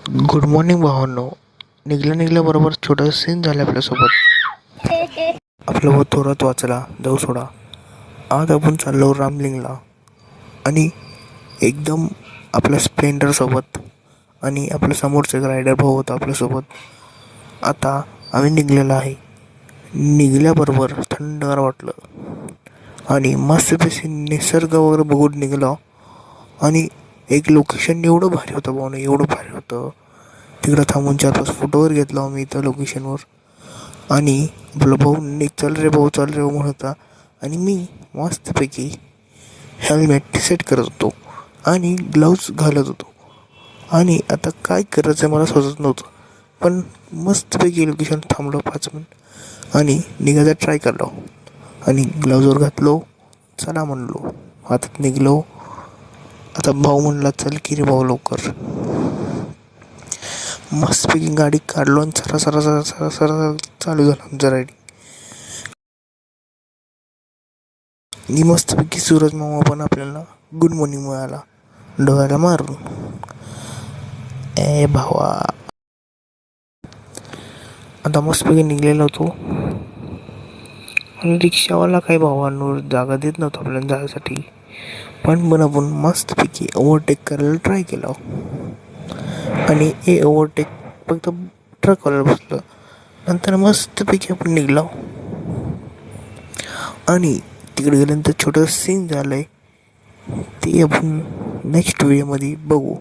Good morning भावांनो. निघल्याबरोबर छोटं scene झालं आपल्यासोबत. आपलं भाऊ थोरात वाचला जाऊ सोडा. आज आपण चाललो रामलिंगला आणि एकदम आपल्या स्प्लेंडरसोबत आणि आपल्या समोरचं एक रायडर भाऊ होता आपल्यासोबत. आता आम्ही निघलेलो आहे. निघाल्याबरोबर थंडगार वाटलं आणि मस्तपैकी निसर्ग वगैरे बघून निघालो. आणि एक लोकेशन एवढं भारी होतं भाऊ, एवढं भारी होतं. तिकडं थांबून 4-5 फोटोवर घेतलो आम्ही त्या लोकेशनवर. आणि आपला भाऊ चल रे भाऊ चल रे भाऊ म्हणत होता आणि मी मस्तपैकी हेल्मेट सेट करत होतो आणि ग्लव्ज घालत होतो. आणि आता काय करायचं मला सुचत नव्हतं, पण मस्तपैकी लोकेशन थांबलो 5 मिनिट आणि निघायचा ट्राय करलो आणि ग्लव्जवर घातलो. चला म्हणलो, हातात निघलो. आता भाऊ म्हणला चल की रे भाऊ लवकर. मस्तपैकी गाडी काढलो आणि सरा चालू झालं आमचं रायडिंग. आणि मस्तपैकी सूरज मामा पण आपल्याला गुड मॉर्निंग मिळाला डोळ्याला मारून. ए भावा, आता मस्तपैकी निघलेला होतो आणि रिक्षावाला काही भावांवर जागा देत नव्हता आपल्याला जायसाठी. पण आपण मस्तपैकी ओव्हरटेक करायला ट्राय केला आणि हे ओव्हरटेक फक्त ट्रकवाल्याला बसलं. नंतर मस्तपैकी आपण निघलो आणि तिकडे गेल्यानंतर छोटं सीन झालं आहे, ते आपण नेक्स्ट व्हिडिओमध्ये बघू.